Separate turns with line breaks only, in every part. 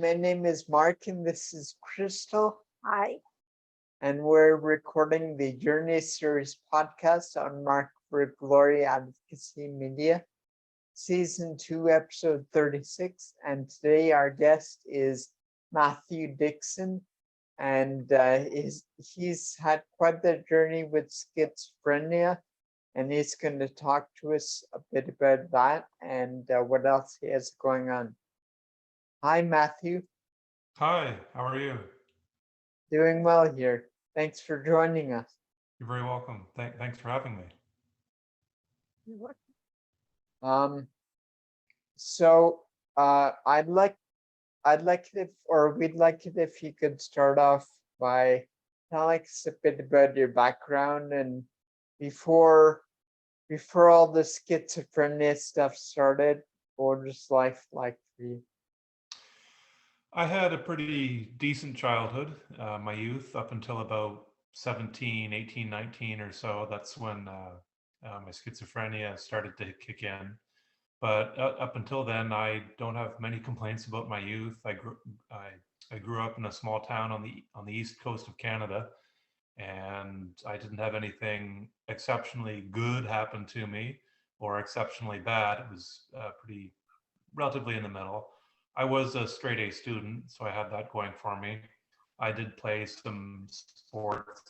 my name is Mark, and this is Crystal,
Hi.
and we're recording the Journey Series podcast on Mark for Glory Advocacy Media, Season 2, Episode 36. And today our guest is Matthew Dickson, and he's had quite the journey with schizophrenia, and he's going to talk to us a bit about that and what else he has going on. Hi, Matthew.
Hi, how are you?
Doing well here. Thanks for joining us.
You're very welcome. Thanks for having me.
Um, so I'd like it if, or we'd like it if you could start off by telling us a bit about your background and before all the schizophrenia stuff started, what was life like for you?
I had a pretty decent childhood, my youth up until about 17, 18, 19 or so. That's when my schizophrenia started to kick in. But up until then, I don't have many complaints about my youth. I grew up in a small town on the east coast of Canada, and I didn't have anything exceptionally good happen to me or exceptionally bad. It was pretty relatively in the middle. I was a straight A student, so I had that going for me. I did play some sports,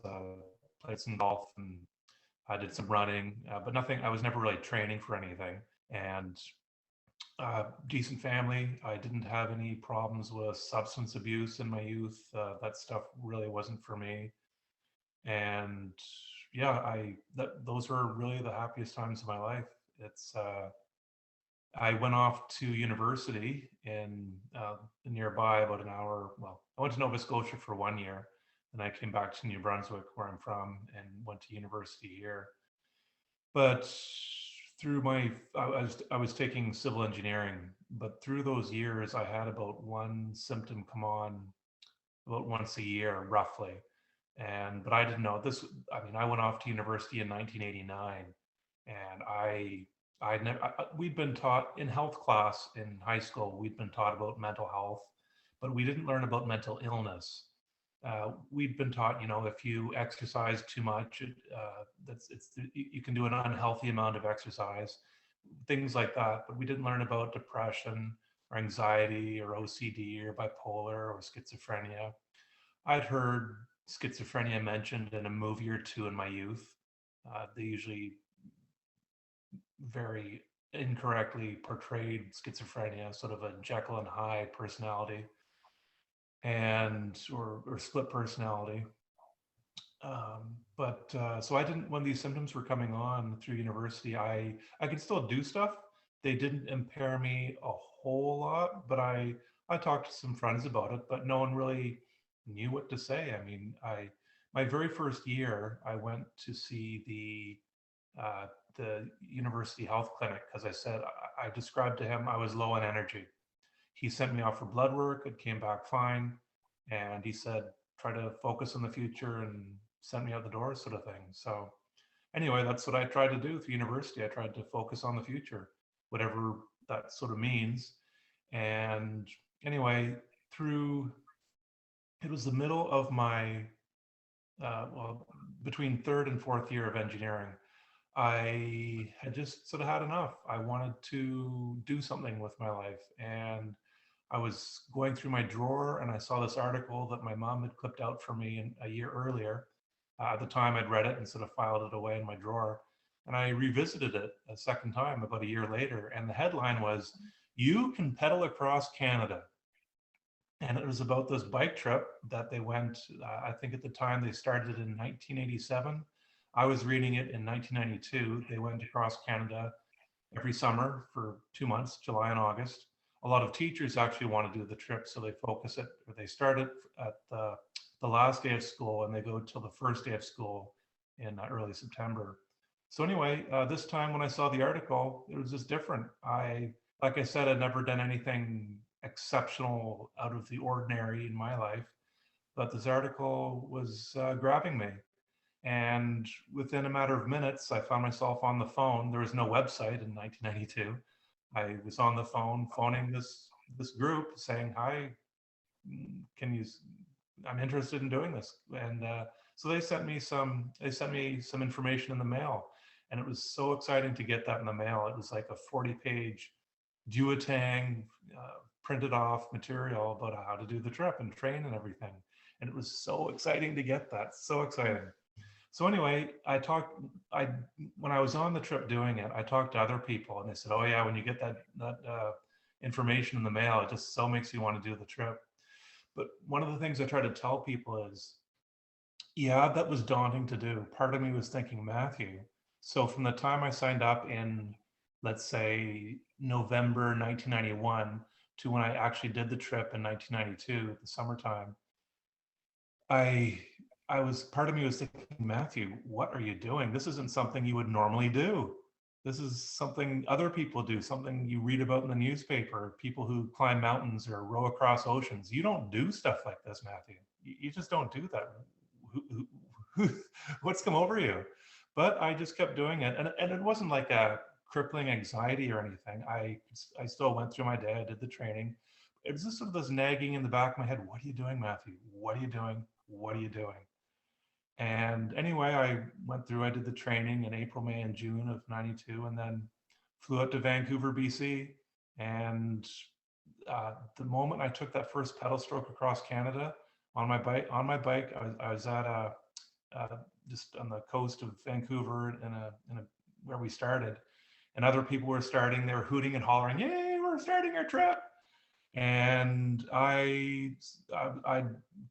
played some golf, and I did some running, but nothing. I was never really training for anything. And decent family. I didn't have any problems with substance abuse in my youth. That stuff really wasn't for me. And yeah, those were really the happiest times of my life. It's I went off to university in nearby, about an hour. Well, I went to Nova Scotia for 1 year, and I came back to New Brunswick, where I'm from, and went to university here. But through I was taking civil engineering, but through those years, I had about one symptom come on about once a year, roughly. But I didn't know this. I mean, I went off to university in 1989, and we'd been taught in health class in high school, we'd been taught about mental health, but we didn't learn about mental illness. We'd been taught, if you exercise too much, you can do an unhealthy amount of exercise, things like that. But we didn't learn about depression or anxiety or OCD or bipolar or schizophrenia. I'd heard schizophrenia mentioned in a movie or two in my youth. They usually very incorrectly portrayed schizophrenia, sort of a Jekyll and Hyde personality, and or split personality. So I didn't, when these symptoms were coming on through university, I could still do stuff. They didn't impair me a whole lot, but I talked to some friends about it, but no one really knew what to say. I mean, my very first year, I went to see the university health clinic, because I said, I described to him I was low on energy. He sent me off for blood work. It came back fine. And he said, try to focus on the future and send me out the door, sort of thing. So anyway, that's what I tried to do through university. I tried to focus on the future, whatever that sort of means. And anyway, it was the middle of my, well, between third and fourth year of engineering. I had just sort of had enough. I wanted to do something with my life. And I was going through my drawer, and I saw this article that my mom had clipped out for me a year earlier. At the time, I'd read it and sort of filed it away in my drawer. And I revisited it a second time about a year later. And the headline was, "You can pedal across Canada." And it was about this bike trip that they went, I think at the time they started in 1987. I was reading it in 1992. They went across Canada every summer for 2 months, July and August. A lot of teachers actually want to do the trip, so they focus it, or they start it at the last day of school, and they go till the first day of school in early September. So anyway, this time when I saw the article, it was just different. Like I said, I'd never done anything exceptional out of the ordinary in my life, but this article was grabbing me. And within a matter of minutes, I found myself on the phone. There was no website in 1992. I was on the phone phoning this group saying, hi, can you, I'm interested in doing this. And so they sent me some information in the mail, and it was so exciting to get that in the mail. It was like a 40-page duotang printed off material about how to do the trip and train and everything. And it was so exciting to get that, so exciting. So anyway, I when I was on the trip doing it, I talked to other people, and they said, "Oh yeah, when you get that information in the mail, it just so makes you want to do the trip." But one of the things I try to tell people is, yeah, that was daunting to do. Part of me was thinking, Matthew, so from the time I signed up in, let's say, November 1991 to when I actually did the trip in 1992, the summertime, I I was part of me was thinking, Matthew, what are you doing? This isn't something you would normally do. This is something other people do, something you read about in the newspaper, people who climb mountains or row across oceans. You don't do stuff like this, Matthew. You just don't do that. What's come over you? But I just kept doing it. And it wasn't like a crippling anxiety or anything. I still went through my day. I did the training. It was just sort of this nagging in the back of my head. What are you doing, Matthew? What are you doing? What are you doing? And anyway, I went through, I did the training in April, May, and June of 92, and then flew out to Vancouver, BC. And the moment I took that first pedal stroke across Canada on my bike, I was at just on the coast of Vancouver in a where we started, and other people were starting. They were hooting and hollering, "Yay, we're starting our trip!" And I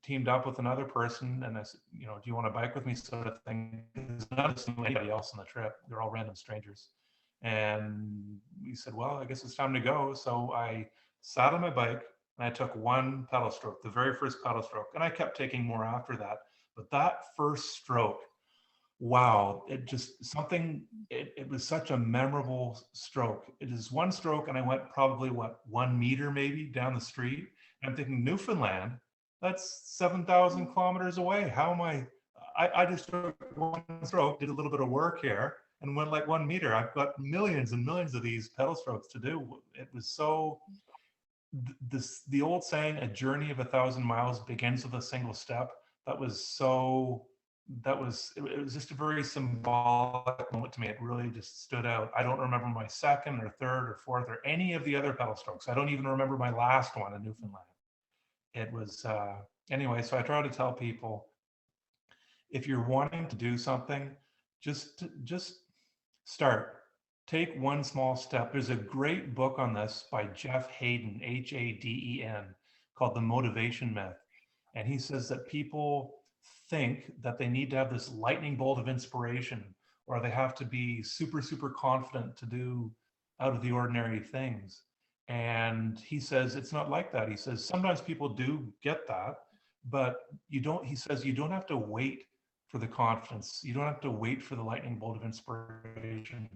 teamed up with another person, and I said, you know, do you want to bike with me, sort of thing. Because none of us knew anybody else on the trip. They're all random strangers. And we said, well, I guess it's time to go. So I sat on my bike and I took one pedal stroke, the very first pedal stroke, and I kept taking more after that. But that first stroke, wow, it just something, it was such a memorable stroke. It is one stroke, and I went probably, what, 1 meter maybe down the street. And I'm thinking, Newfoundland, that's 7,000 kilometers away. How am I just took one stroke, did a little bit of work here, and went like 1 meter. I've got millions and millions of these pedal strokes to do. It was so, the old saying, a journey of 1,000 miles begins with a single step. That was so, it was just a very symbolic moment to me. It really just stood out. I don't remember my second or third or fourth or any of the other pedal strokes. I don't even remember my last one in Newfoundland. It was, anyway, so I try to tell people, if you're wanting to do something, just start. Take one small step. There's a great book on this by Jeff Hayden, Haden, called The Motivation Myth. And he says that people think that they need to have this lightning bolt of inspiration, or they have to be super, super confident to do out of the ordinary things. And he says it's not like that. He says sometimes people do get that, but you don't, he says you don't have to wait for the confidence. You don't have to wait for the lightning bolt of inspiration.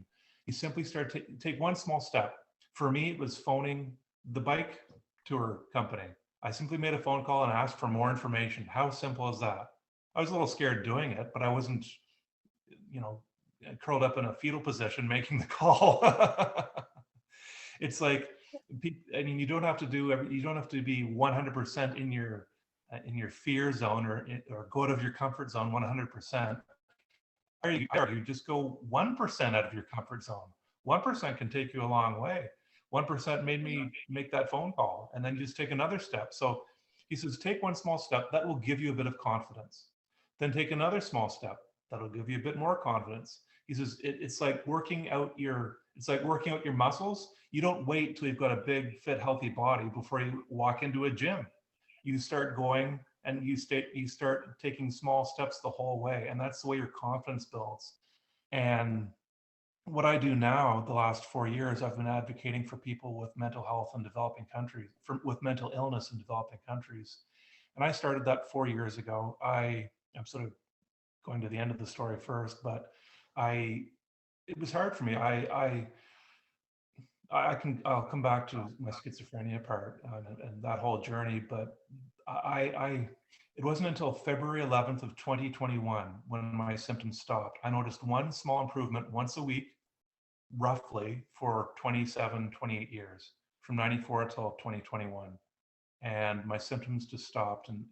You simply start to take one small step. For me, it was phoning the bike tour company. I simply made a phone call and asked for more information. How simple is that? I was a little scared doing it, but I wasn't, you know, curled up in a fetal position making the call. It's like, I mean, you don't have to be 100% in your fear zone, or go out of your comfort zone 100%. You just go 1% out of your comfort zone. 1% can take you a long way. 1% made me make that phone call, and then just take another step. So he says, take one small step that will give you a bit of confidence. Then take another small step that'll give you a bit more confidence. He says it's like working out your muscles. You don't wait till you've got a big, fit, healthy body before you walk into a gym. You start going, and you start taking small steps the whole way, and that's the way your confidence builds. And what I do now, the last 4 years, I've been advocating for people with mental health in developing countries, with mental illness in developing countries. And I started that 4 years ago. I'm sort of going to the end of the story first, but it was hard for me. I'll come back to my schizophrenia part and that whole journey, but it wasn't until February 11th of 2021 when my symptoms stopped. I noticed one small improvement once a week, roughly, for 27, 28 years. from 94 till 2021. And my symptoms just stopped and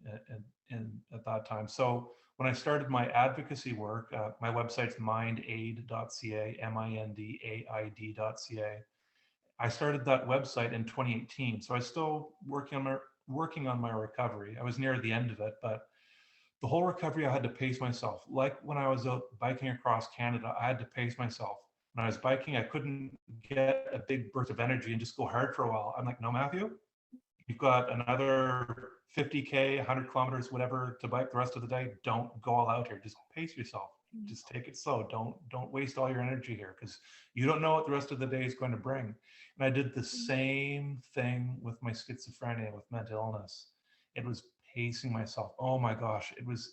at that time. So when I started my advocacy work, my website's mindaid.ca, mindaid.ca. I started that website in 2018. So I was still working on my recovery. I was near the end of it, but the whole recovery, I had to pace myself. Like when I was out biking across Canada, I had to pace myself. When I was biking, I couldn't get a big burst of energy and just go hard for a while. I'm like, no, Matthew, you've got another 50K, 100 kilometers, whatever, to bike the rest of the day. Don't go all out here. Just pace yourself. Just take it slow. Don't waste all your energy here, because you don't know what the rest of the day is going to bring. And I did the same thing with my schizophrenia, with mental illness. It was pacing myself. Oh my gosh, it was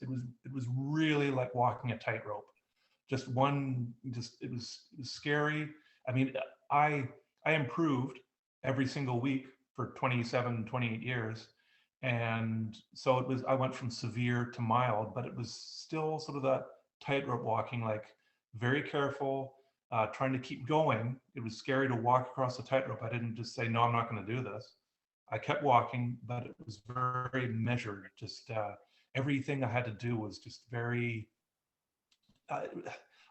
really like walking a tightrope. Just one, just it was scary. I mean, I improved every single week for 27, 28 years. And so it was, I went from severe to mild, but it was still sort of that tightrope walking, like very careful, trying to keep going. It was scary to walk across the tightrope. I didn't just say, no, I'm not going to do this. I kept walking, but it was very measured. Just everything I had to do was just very, uh,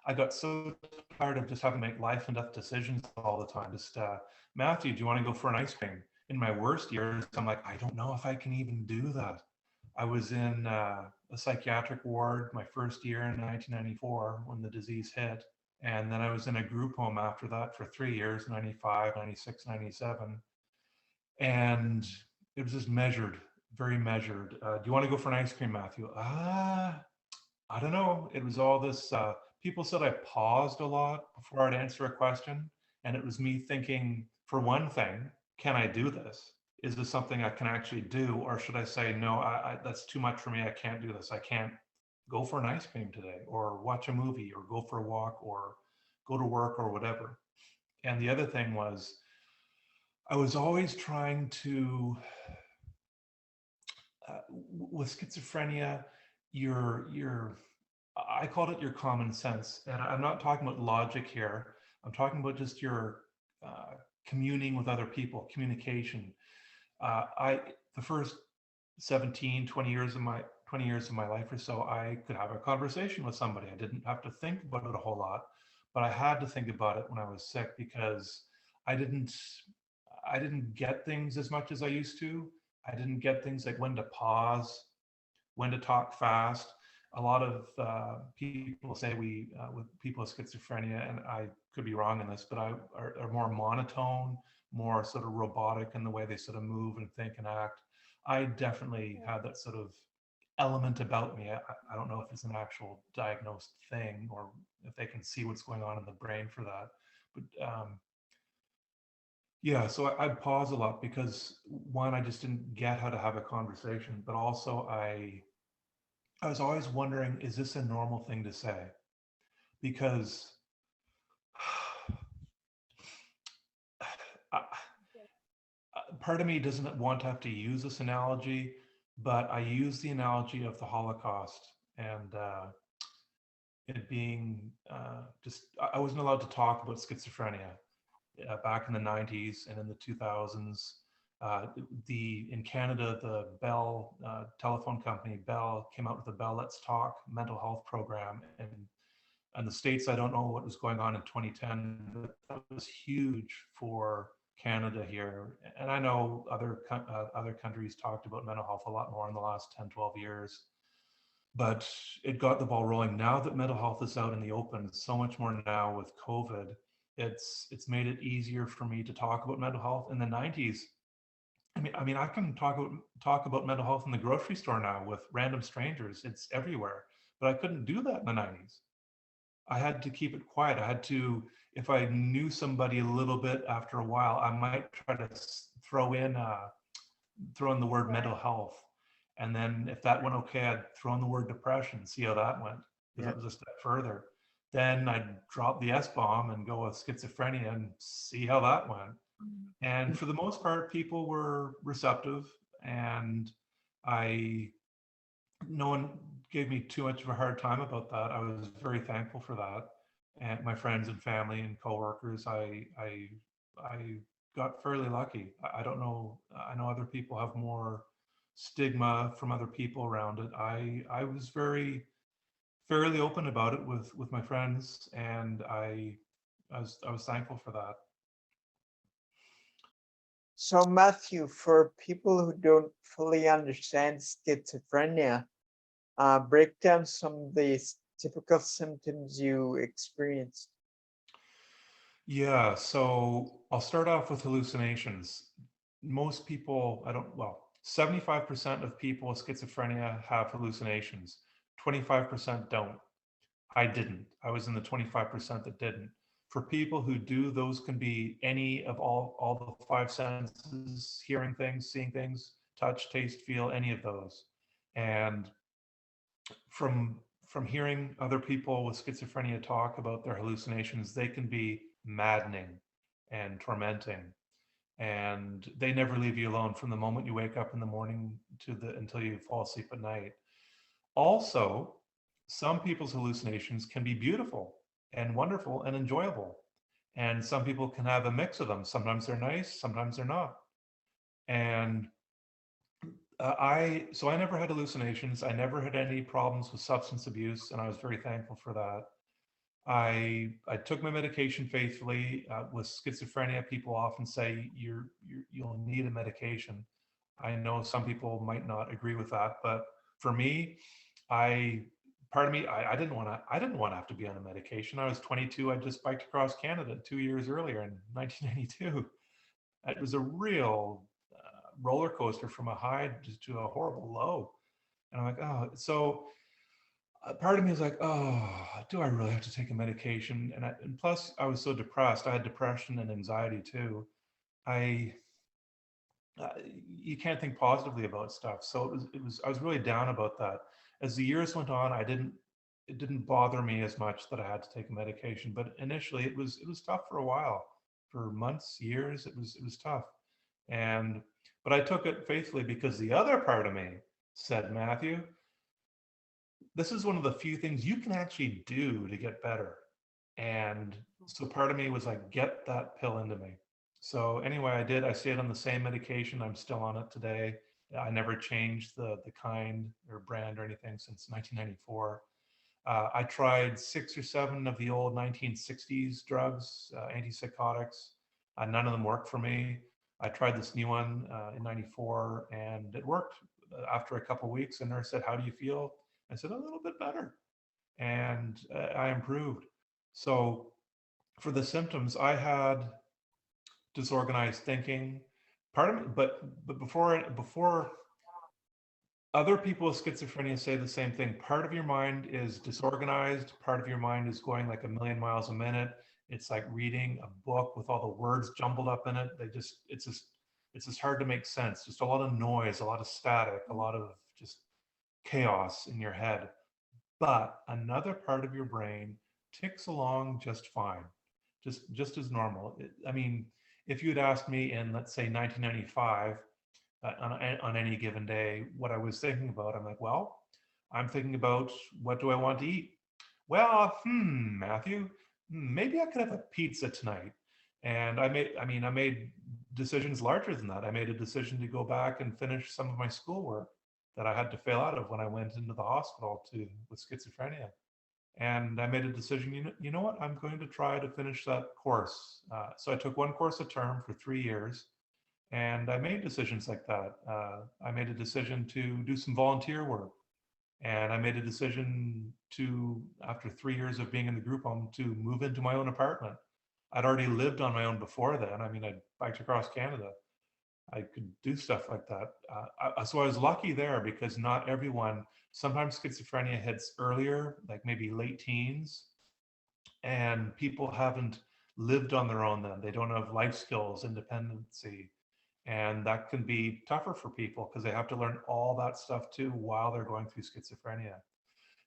I got so tired of just having to make life and death decisions all the time. Just, Matthew, do you want to go for an ice cream? In my worst years, I'm like, I don't know if I can even do that. I was in a psychiatric ward my first year in 1994 when the disease hit. And then I was in a group home after that for 3 years, 95, 96, 97. And it was just measured, very measured. Do you want to go for an ice cream, Matthew? I don't know. It was all this, people said I paused a lot before I'd answer a question. And it was me thinking, for one thing, can I do this? Is this something I can actually do? Or should I say, no, that's too much for me. I can't do this. I can't go for an ice cream today, or watch a movie, or go for a walk, or go to work, or whatever. And the other thing was, I was always trying to, with schizophrenia, I called it your common sense. And I'm not talking about logic here. I'm talking about just your communing with other people, communication. The first 17, 20 years of my life or so, I could have a conversation with somebody. I didn't have to think about it a whole lot, but I had to think about it when I was sick, because I didn't get things as much as I used to. I didn't get things like when to pause, when to talk fast. A lot of people say with people with schizophrenia, and I could be wrong in this, but are more monotone, more sort of robotic in the way they sort of move and think and act. I definitely had that sort of element about me. I don't know if it's an actual diagnosed thing, or if they can see what's going on in the brain for that. But yeah, so I'd pause a lot because, one, I just didn't get how to have a conversation, but also I was always wondering, is this a normal thing to say? Because part of me doesn't want to have to use this analogy, but I use the analogy of the Holocaust, and it being just, I wasn't allowed to talk about schizophrenia back in the 90s and in the 2000s. In Canada, the Bell telephone company, Bell, came out with the Bell Let's Talk mental health program. And the States, I don't know what was going on in 2010, but that was huge for Canada here. And I know other countries talked about mental health a lot more in the last 10, 12 years. But it got the ball rolling. Now that mental health is out in the open, so much more now with COVID, it's made it easier for me to talk about mental health. In the 90s, I can talk about mental health in the grocery store now with random strangers. It's everywhere, but I couldn't do that in the 90s. I had to keep it quiet. I had to, if I knew somebody a little bit, after a while, I might try to throw in the word mental health. And then if that went okay, I'd throw in the word depression, see how that went, because it was a step further. Then I'd drop the S-bomb and go with schizophrenia and see how that went. And for the most part, people were receptive, and no one gave me too much of a hard time about that. I was very thankful for that. And my friends and family and coworkers, I got fairly lucky. I don't know. I know other people have more stigma from other people around it. I was very fairly open about it with my friends, and I was thankful for that.
So, Matthew, for people who don't fully understand schizophrenia, break down some of the typical symptoms you experienced.
Yeah, so I'll start off with hallucinations. Most people, I don't, well, 75% of people with schizophrenia have hallucinations. 25% don't. I didn't. I was in the 25% that didn't. For people who do, those can be any of all the five senses, hearing things, seeing things, touch, taste, feel, any of those. And from hearing other people with schizophrenia talk about their hallucinations, they can be maddening and tormenting, and they never leave you alone from the moment you wake up in the morning to the until you fall asleep at night. Also, some people's hallucinations can be beautiful and wonderful and enjoyable, and some people can have a mix of them. Sometimes they're nice, sometimes they're not. And I never had hallucinations. I never had any problems with substance abuse, and I was very thankful for that. I took my medication faithfully. With schizophrenia, people often say you'll need a medication. I know some people might not agree with that, but for me, I part of me I didn't want to have to be on a medication. I was 22. I just biked across Canada 2 years earlier in 1992. It was a real roller coaster from a high to a horrible low. And I'm like, oh, so part of me is like, oh, do I really have to take a medication? And plus, I was so depressed. I had depression and anxiety too. I uh, you can't think positively about stuff. So I was really down about that. As the years went on, it didn't bother me as much that I had to take a medication. But initially, it was tough for a while, for months, years. It was tough, and but I took it faithfully because the other part of me said, Matthew, this is one of the few things you can actually do to get better. And so part of me was like, get that pill into me. So anyway, I did. I stayed on the same medication. I'm still on it today. I never changed the kind or brand or anything since 1994. I tried 6 or 7 of the old 1960s drugs, antipsychotics. None of them worked for me. I tried this new one in 94 and it worked. After a couple of weeks, the nurse said, how do you feel? I said, a little bit better. And I improved. So for the symptoms, I had disorganized thinking. Part of me, but before other people with schizophrenia say the same thing. Part of your mind is disorganized. Part of your mind is going like a million miles a minute. It's like reading a book with all the words jumbled up in it. It's just hard to make sense. Just a lot of noise, a lot of static, a lot of just chaos in your head. But another part of your brain ticks along just fine, just as normal. I mean, if you had asked me in, let's say, 1995, on any given day, what I was thinking about, I'm like, well, I'm thinking about what do I want to eat? Well, Matthew, maybe I could have a pizza tonight. And I made decisions larger than that. I made a decision to go back and finish some of my schoolwork that I had to fail out of when I went into the hospital with schizophrenia. And I made a decision, you know what, I'm going to try to finish that course. So I took one course a term for 3 years, and I made decisions like that. I made a decision to do some volunteer work. And I made a decision to, after 3 years of being in the group home, to move into my own apartment. I'd already lived on my own before then. I mean, I biked across Canada. I could do stuff like that. So I was lucky there because not everyone, sometimes schizophrenia hits earlier, like maybe late teens, and people haven't lived on their own then. They don't have life skills, independency, and that can be tougher for people because they have to learn all that stuff too while they're going through schizophrenia.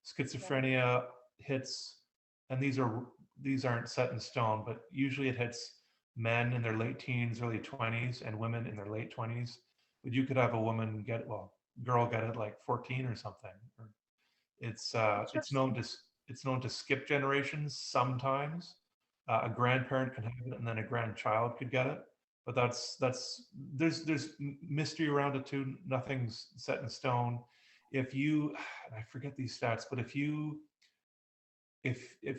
Schizophrenia hits, and these aren't set in stone, but usually it hits men in their late teens, early 20s, and women in their late 20s. But you could have a woman get it, well, girl get it like 14 or something. It's known to skip generations sometimes. A grandparent can have it, and then a grandchild could get it. but there's mystery around it too. Nothing's set in stone. If you, and I forget these stats, but if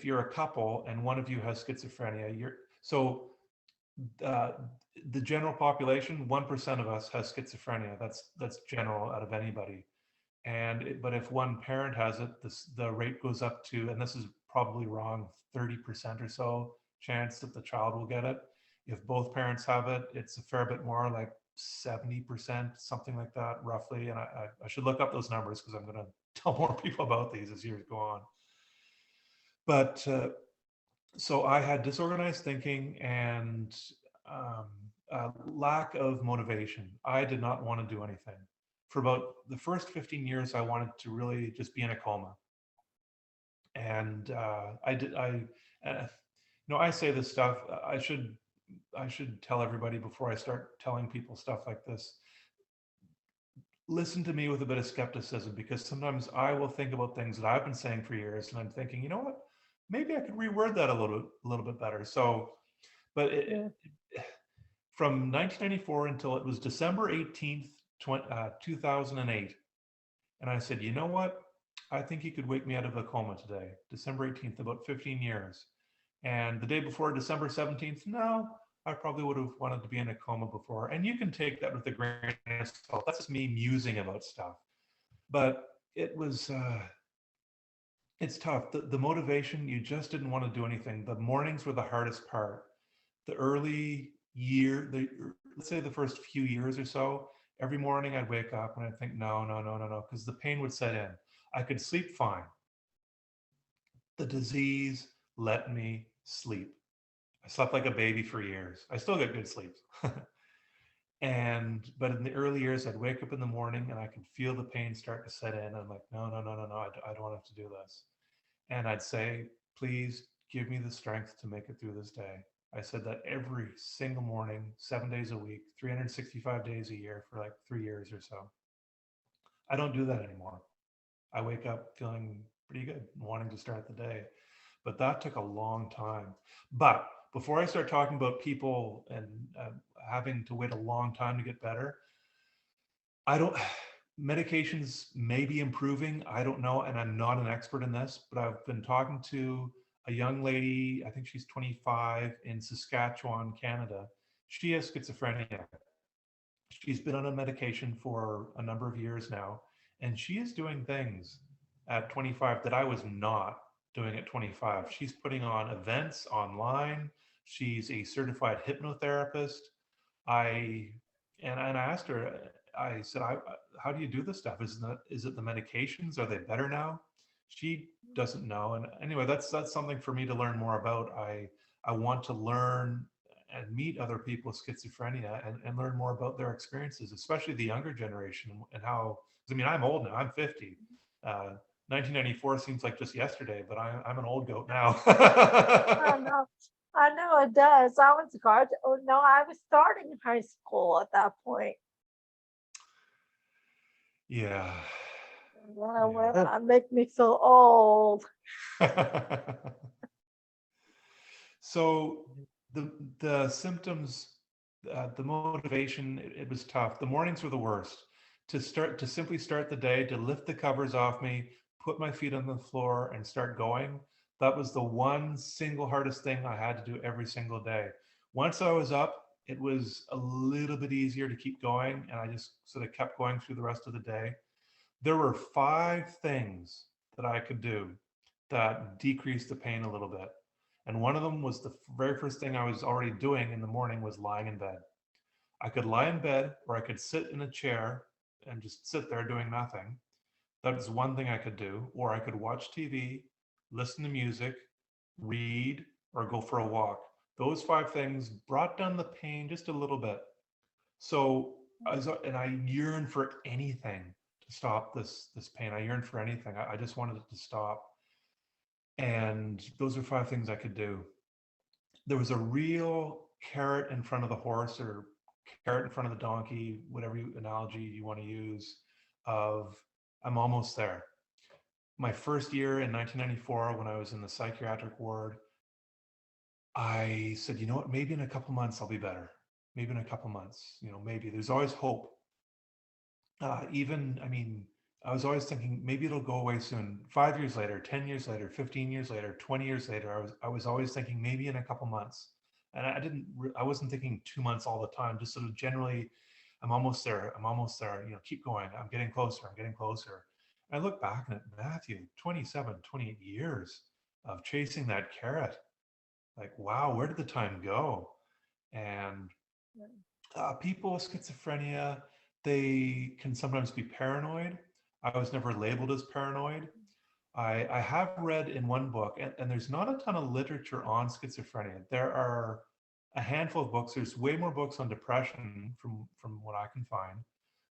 you're a couple and one of you has schizophrenia, you're so uh, the general population, 1% of us has schizophrenia. That's general out of anybody. But if one parent has it, the rate goes up to, and this is probably wrong, 30% or so chance that the child will get it. If both parents have it, it's a fair bit more, like 70%, something like that, roughly. And I should look up those numbers because I'm going to tell more people about these as years go on. But so I had disorganized thinking and lack of motivation. I did not want to do anything. For about the first 15 years, I wanted to really just be in a coma. And I did. I say this stuff. I should tell everybody before I start telling people stuff like this. Listen to me with a bit of skepticism, because sometimes I will think about things that I've been saying for years, and I'm thinking, you know what? Maybe I could reword that a little bit better. So, but from 1994 until it was December 18th, 2008, and I said, you know what? I think you could wake me out of a coma today, December 18th, about 15 years. And the day before, December 17th, no, I probably would have wanted to be in a coma before. And you can take that with a grain of salt. That's just me musing about stuff. But it's tough. The motivation, you just didn't want to do anything. The mornings were the hardest part. The early year, let's say the first few years or so, every morning I'd wake up and I'd think, no, no, no, no, no, because the pain would set in. I could sleep fine. The disease let me sleep. I slept like a baby for years. I still get good sleep. But in the early years, I'd wake up in the morning and I could feel the pain start to set in. I'm like, no, no, no, no, no, I don't have to do this. And I'd say, please give me the strength to make it through this day. I said that every single morning, 7 days a week, 365 days a year for like 3 years or so. I don't do that anymore. I wake up feeling pretty good, wanting to start the day. But that took a long time. But before I start talking about people and having to wait a long time to get better, I don't, medications may be improving. I don't know. And I'm not an expert in this, but I've been talking to a young lady, I think she's 25, in Saskatchewan, Canada. She has schizophrenia. She's been on a medication for a number of years now, and she is doing things at 25 that I was not doing at 25. She's putting on events online. She's a certified hypnotherapist. I and I asked her, I said, how do you do this stuff? Is it the medications? Are they better now? She doesn't know. And anyway, that's something for me to learn more about. I want to learn and meet other people with schizophrenia and learn more about their experiences, especially the younger generation, and how, I mean, I'm old now, I'm 50. 1994 seems like just yesterday, but I'm an old goat now.
I know. I know it does. I was I was starting high school at that point.
Yeah.
It make me feel old.
So the symptoms, the motivation, it was tough. The mornings were the worst. To simply start the day, to lift the covers off me, put my feet on the floor and start going. That was the one single hardest thing I had to do every single day. Once I was up, it was a little bit easier to keep going, and I just sort of kept going through the rest of the day. There were 5 things that I could do that decreased the pain a little bit. And one of them was the very first thing I was already doing in the morning was lying in bed. I could lie in bed or I could sit in a chair and just sit there doing nothing. That was one thing I could do. Or I could watch TV, listen to music, read, or go for a walk. Those 5 things brought down the pain just a little bit. So, and I yearned for anything to stop this pain. I yearned for anything. I just wanted it to stop. And those are 5 things I could do. There was a real carrot in front of the horse, or carrot in front of the donkey, whatever analogy you want to use, of I'm almost there. My first year in 1994, when I was in the psychiatric ward, I said, you know what, maybe in a couple months I'll be better. maybe in a couple months, maybe there's always hope. Even, I mean, I was always thinking maybe it'll go away soon. 5 years later, 10 years later, 15 years later, 20 years later, I was always thinking maybe in a couple months. And I wasn't thinking 2 months all the time, just sort of generally, I'm almost there. I'm almost there. Keep going. I'm getting closer. I'm getting closer. And I look back and at Matthew, 27, 28 years of chasing that carrot. Like, wow, where did the time go? And people with schizophrenia, they can sometimes be paranoid. I was never labeled as paranoid. I have read in one book, and there's not a ton of literature on schizophrenia. There are a handful of books. There's way more books on depression from what I can find.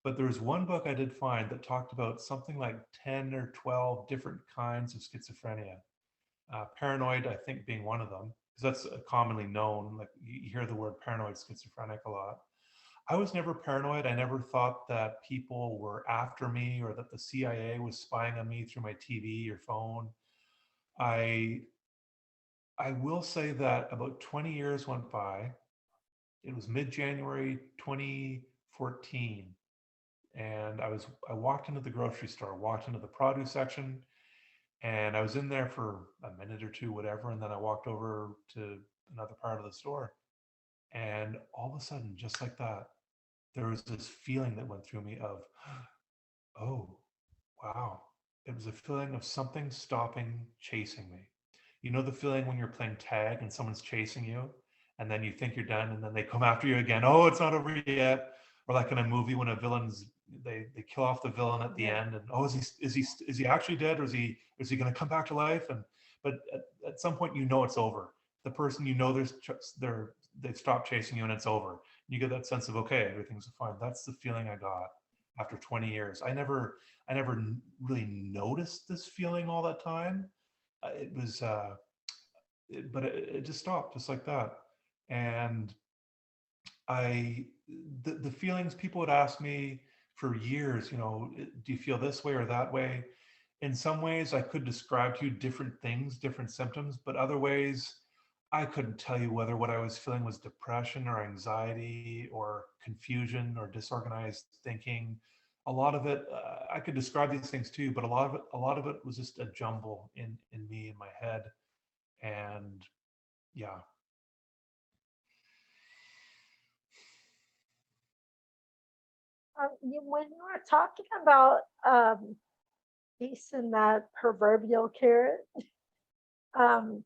But there's one book I did find that talked about something like 10 or 12 different kinds of schizophrenia. Paranoid, I think, being one of them, because that's commonly known. Like you hear the word paranoid schizophrenic a lot. I was never paranoid. I never thought that people were after me or that the CIA was spying on me through my TV or phone. I I will say that about 20 years went by. It was mid-January 2014, and I walked into the grocery store, walked into the produce section, and I was in there for a minute or two, whatever, and then I walked over to another part of the store, and all of a sudden, just like that, there was this feeling that went through me of, oh, wow. It was a feeling of something stopping chasing me. You know the feeling when you're playing tag and someone's chasing you, and then you think you're done, and then they come after you again. Oh, it's not over yet. Or like in a movie when a villain's they kill off the villain at the end, and oh, is he actually dead, or is he going to come back to life? And but at some point, it's over. The person, they've stopped chasing you, and it's over. You get that sense of, okay, everything's fine. That's the feeling I got after 20 years. I never really noticed this feeling all that time. It was, but it just stopped just like that. And I, the feelings, people would ask me for years, do you feel this way or that way? In some ways, I could describe to you different things, different symptoms, but other ways, I couldn't tell you whether what I was feeling was depression or anxiety or confusion or disorganized thinking. A lot of it, I could describe these things too, but a lot of it was just a jumble in me, in my head. And yeah.
When you were talking about piecing that proverbial carrot, um,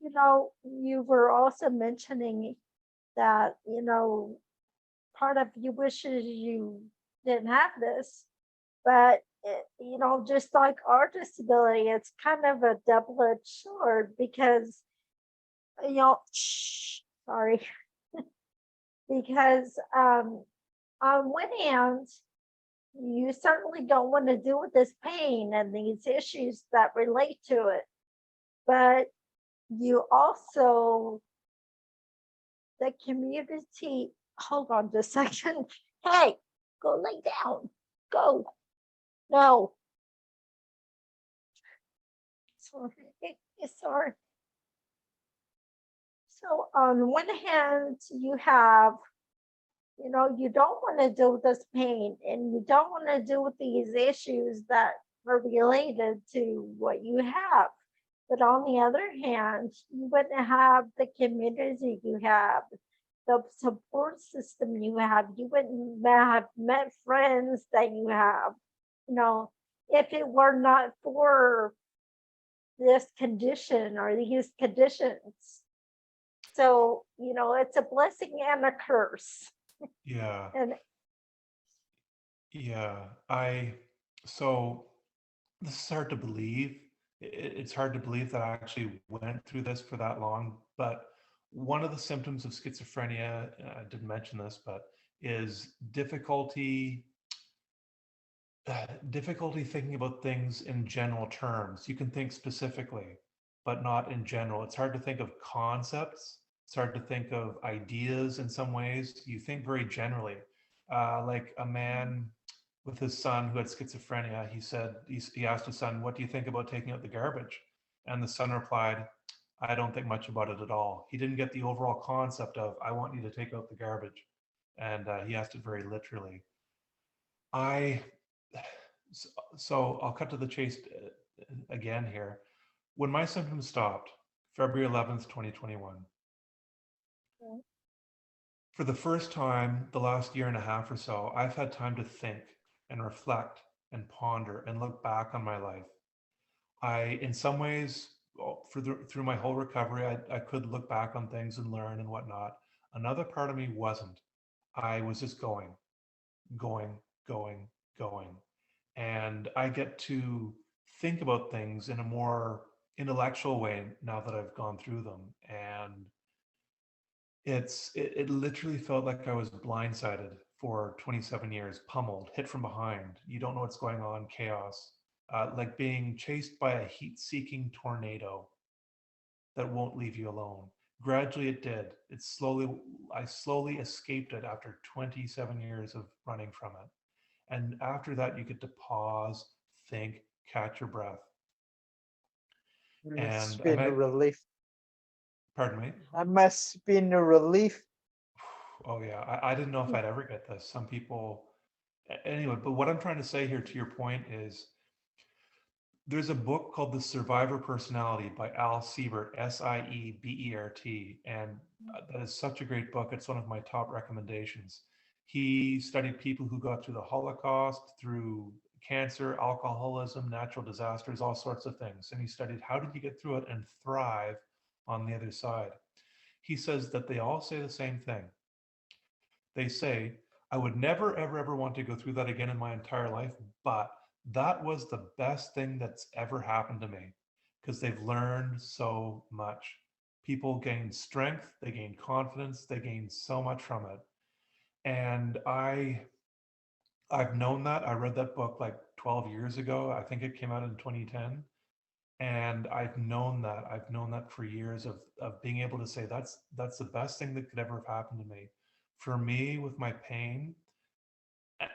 you were also mentioning that, part of you wishes you didn't have this, but just like our disability, it's kind of a double-edged sword because, sorry, because on one hand, you certainly don't want to deal with this pain and these issues that relate to it, but you also, the community, hold on just a second. Hey, go lay down. Go. No. Sorry. Sorry. So on one hand, you have, you don't want to deal with this pain and you don't want to deal with these issues that are related to what you have. But on the other hand, you wouldn't have the community you have, the support system you have. You wouldn't have met friends that you have, if it were not for this condition or these conditions. So, it's a blessing and a curse.
Yeah.
And
Yeah. So this is hard to believe. It's hard to believe that I actually went through this for that long. But one of the symptoms of schizophrenia, I didn't mention this, but is difficulty thinking about things in general terms. You can think specifically, but not in general. It's hard to think of concepts. It's hard to think of ideas in some ways. You think very generally. Like a man with his son who had schizophrenia, he asked his son, "What do you think about taking out the garbage?" And the son replied, I don't think much about it at all. He didn't get the overall concept of, I want you to take out the garbage. And he asked it very literally. I, so I'll cut to the chase again here. When my symptoms stopped, February 11th, 2021,
Okay.
for the first time, the last year and a half or so, I've had time to think and reflect and ponder and look back on my life. In some ways, through my whole recovery, I could look back on things and learn and whatnot. Another part of me wasn't. I was just going, going, going, going. And I get to think about things in a more intellectual way now that I've gone through them. And it literally felt like I was blindsided for 27 years, pummeled, hit from behind. You don't know what's going on, chaos, like being chased by a heat-seeking tornado that won't leave you alone. Gradually, it did. I slowly escaped it after 27 years of running from it. And after that, you get to pause, think, catch your breath.
It's
And
been a relief.
pardon me.
That must have been a relief.
Oh yeah, I didn't know if I'd ever get this. Some people, anyway. But what I'm trying to say here, to your point, is there's a book called The Survivor Personality by Al Siebert, Siebert, and that is such a great book. It's one of my top recommendations. He studied people who got through the Holocaust, through cancer, alcoholism, natural disasters, all sorts of things. And he studied how did you get through it and thrive on the other side. He says that they all say the same thing. They say, I would never, ever, ever want to go through that again in my entire life, but that was the best thing that's ever happened to me because they've learned so much. People gain strength, they gain confidence, they gain so much from it. And I've known that. I read that book like 12 years ago. I think it came out in 2010. And I've known that. I've known that for years of being able to say that's the best thing that could ever have happened to me. For me, with my pain,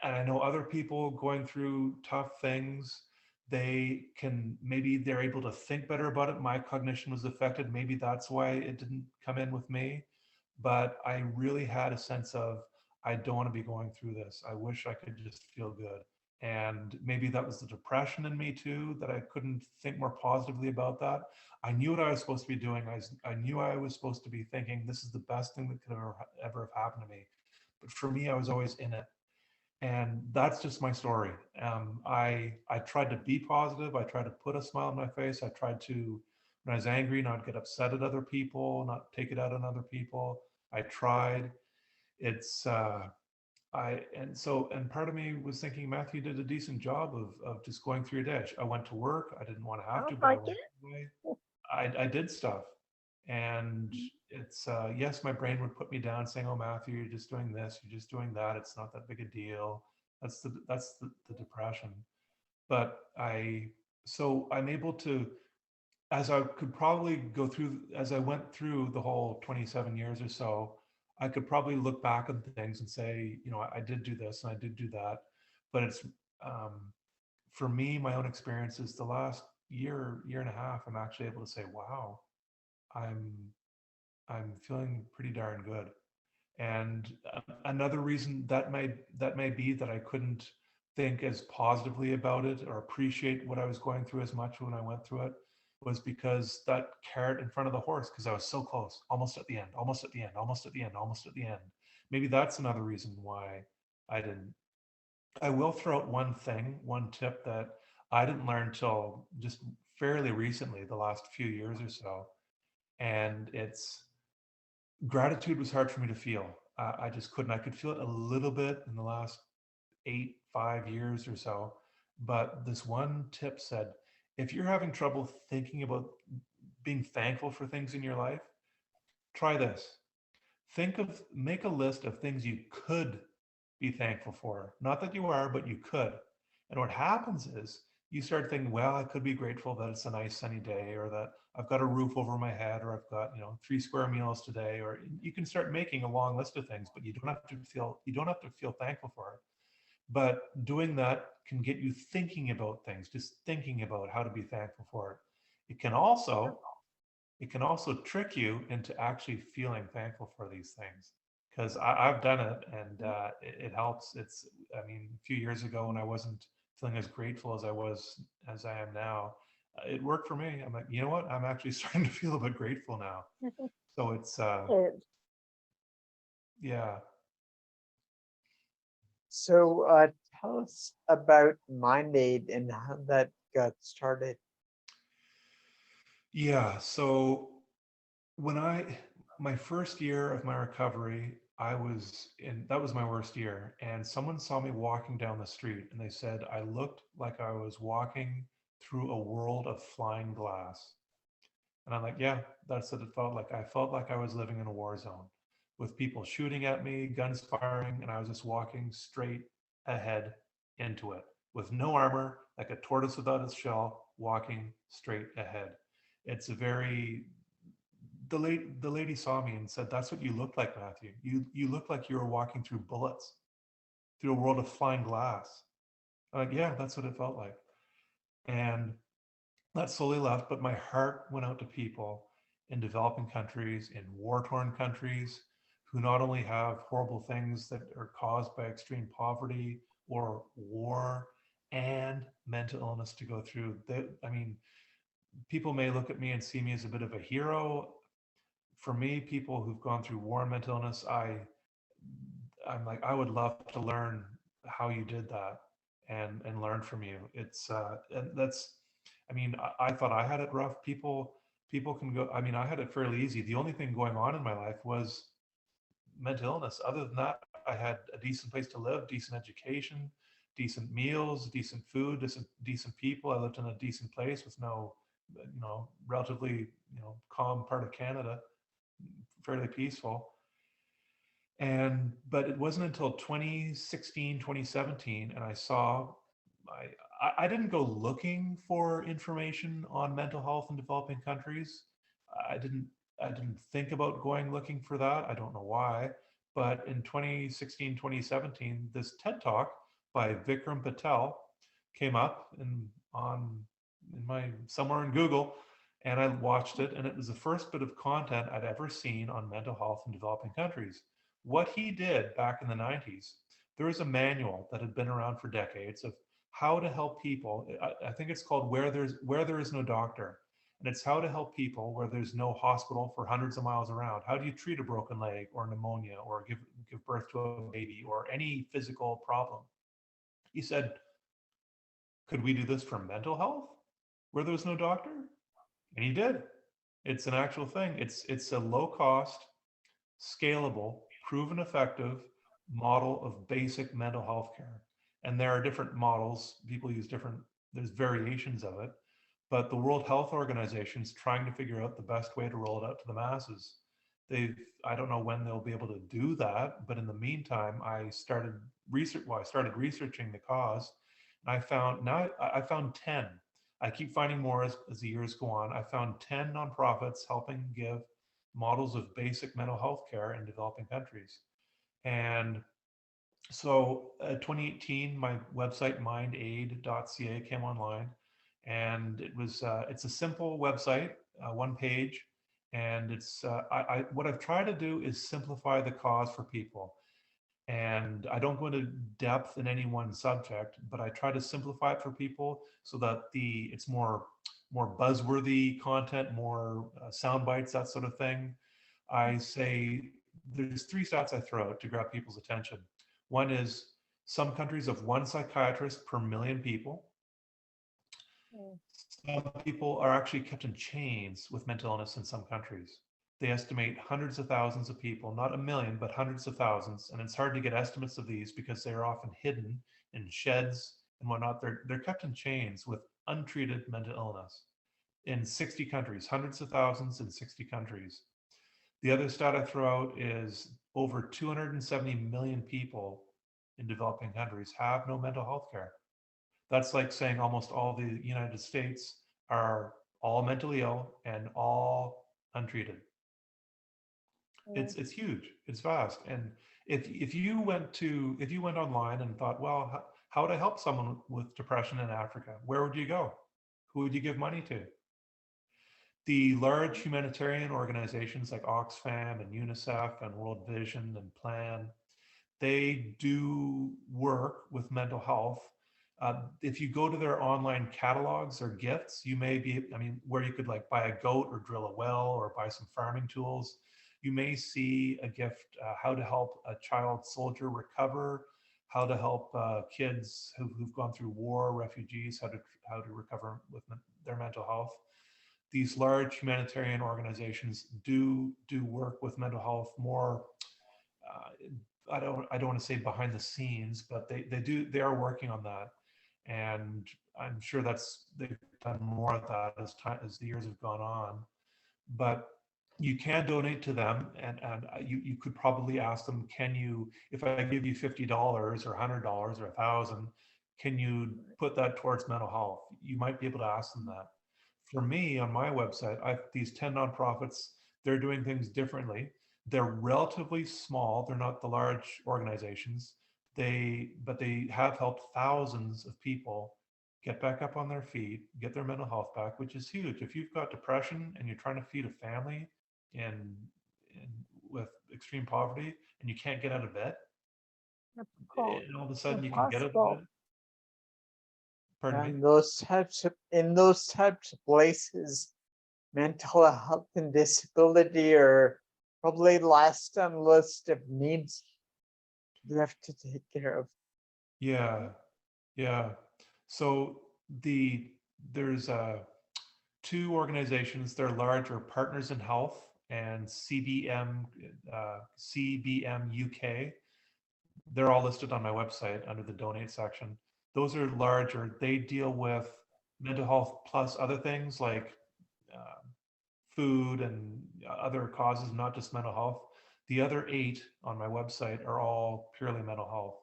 and I know other people going through tough things, maybe they're able to think better about it. My cognition was affected. Maybe that's why it didn't come in with me. But I really had a sense of, I don't want to be going through this. I wish I could just feel good. And maybe that was the depression in me too, that I couldn't think more positively about that. I knew what I was supposed to be doing. I knew I was supposed to be thinking, this is the best thing that could ever have happened to me. But for me, I was always in it. And that's just my story. I tried to be positive. I tried to put a smile on my face. I tried to, when I was angry, not get upset at other people, not take it out on other people. I tried. It's and part of me was thinking Matthew did a decent job of just going through your day. I went to work. I didn't want to have
Sounds
to, but I
like
went
it.
anyway. I did stuff. And it's yes, my brain would put me down saying, oh, Matthew, you're just doing this, you're just doing that, it's not that big a deal. That's the depression. But I'm able to, as I could probably go through, as I went through the whole 27 years or so, I could probably look back on things and say, I did do this and I did do that. But it's for me, my own experiences, the last year and a half, I'm actually able to say, wow, I'm I'm feeling pretty darn good. And another reason that may be that I couldn't think as positively about it or appreciate what I was going through as much when I went through it was because that carrot in front of the horse, because I was so close, almost at the end, almost at the end, almost at the end, almost at the end. Maybe that's another reason why I didn't. I will throw out one tip that I didn't learn till just fairly recently, the last few years or so. And it's gratitude was hard for me to feel. I just couldn't. I could feel it a little bit in the last 5 years or so. But this one tip said, if you're having trouble thinking about being thankful for things in your life, try this. Make a list of things you could be thankful for. Not that you are, but you could. And what happens is you start thinking, well, I could be grateful that it's a nice sunny day, or that I've got a roof over my head, or I've got, 3 square meals today, or you can start making a long list of things, but you don't have to feel thankful for it. But doing that can get you thinking about things, just thinking about how to be thankful for it. It can also it can also trick you into actually feeling thankful for these things. Because I've done it, and it helps. I mean, a few years ago when I wasn't feeling as grateful as I am now, it worked for me. I'm like, you know what? I'm actually starting to feel a bit grateful now. So it's,
Good.
yeah.
So tell us about Mind Aid and how that got started.
Yeah. So when my first year of my recovery, that was my worst year. And someone saw me walking down the street and they said, I looked like I was walking through a world of flying glass. And I'm like, yeah, that's what it felt like. I felt like I was living in a war zone with people shooting at me, guns firing, and I was just walking straight ahead into it with no armor, like a tortoise without its shell, walking straight ahead. It's a very the lady saw me and said, "That's what you look like, Matthew. You look like you were walking through bullets, through a world of flying glass." I'm like, yeah, that's what it felt like. And that slowly left, but my heart went out to people in developing countries, in war-torn countries, who not only have horrible things that are caused by extreme poverty or war and mental illness to go through. I mean, people may look at me and see me as a bit of a hero. For me, people who've gone through war and mental illness, I'm like, I would love to learn how you did that and learn from you. And that's, I mean, I thought I had it rough. People can go, I mean, I had it fairly easy. The only thing going on in my life was mental illness. Other than that, I had a decent place to live, decent education, decent meals, decent food, decent people. I lived in a decent place with no, relatively, calm part of Canada, fairly peaceful. But it wasn't until 2016, 2017, and I didn't go looking for information on mental health in developing countries. I didn't I didn't think about going looking for that. I don't know why. But in 2016, 2017, this TED Talk by Vikram Patel came up in my somewhere in Google, and I watched it, and it was the first bit of content I'd ever seen on mental health in developing countries. What he did back in the 90s, there was a manual that had been around for decades of how to help people. I think it's called Where There Is No Doctor. And it's how to help people where there's no hospital for hundreds of miles around. How do you treat a broken leg or pneumonia or give birth to a baby or any physical problem? He said, could we do this for mental health where there's no doctor? And he did. It's an actual thing. It's a low cost, scalable, proven effective model of basic mental health care. And there are different models. People use different, there's variations of it. But the World Health Organization is trying to figure out the best way to roll it out to the masses. I don't know when they'll be able to do that, but in the meantime, I started researching the cause, and I found 10. I keep finding more as the years go on. I found 10 nonprofits helping give models of basic mental health care in developing countries. And so 2018, my website mindaid.ca came online, and it's a simple website, one page, and what I've tried to do is simplify the cause for people. And I don't go into depth in any one subject, but I try to simplify it for people so that it's more buzzworthy content, more sound bites, that sort of thing. I say there's three stats I throw out to grab people's attention. One is some countries have one psychiatrist per million people.
Mm.
Some people are actually kept in chains with mental illness in some countries. They estimate hundreds of thousands of people, not a million, but hundreds of thousands. And it's hard to get estimates of these because they are often hidden in sheds and whatnot. They're kept in chains with untreated mental illness in 60 countries, hundreds of thousands in 60 countries. The other stat I throw out is over 270 million people in developing countries have no mental health care. That's like saying almost all the United States are all mentally ill and all untreated.
Mm.
It's huge. It's vast. And if you went online and thought, well, how would I help someone with depression in Africa? Where would you go? Who would you give money to? The large humanitarian organizations like Oxfam and UNICEF and World Vision and Plan, they do work with mental health. If you go to their online catalogs or gifts, you may be, I mean, where you could like buy a goat or drill a well or buy some farming tools, you may see a gift, how to help a child soldier recover, how to help kids who've gone through war, refugees, how to recover with their mental health. These large humanitarian organizations do work with mental health more. I don't want to say behind the scenes, but they are working on that, and I'm sure they've done more of that as the years have gone on. But you can donate to them, and you could probably ask them, can you, if I give you $50 or $100 or 1,000, can you put that towards mental health? You might be able to ask them that. For me, on my website, these 10 nonprofits, they're doing things differently. They're relatively small. They're not the large organizations. But they have helped thousands of people get back up on their feet, get their mental health back, which is huge. If you've got depression and you're trying to feed a family in, in with extreme poverty and you can't get out of bed,
Difficult,
and all of a sudden you can get out of
impossible.
bed. Pardon me?
And in those types of places, mental health and disability are probably last on the list of needs you have to take care of.
Yeah, yeah. So there's two organizations. They're large, are Partners in Health and CBM UK. They're all listed on my website under the donate section. Those are larger. They deal with mental health plus other things like uh, food and other causes, not just mental health. The other 8 on my website are all purely mental health.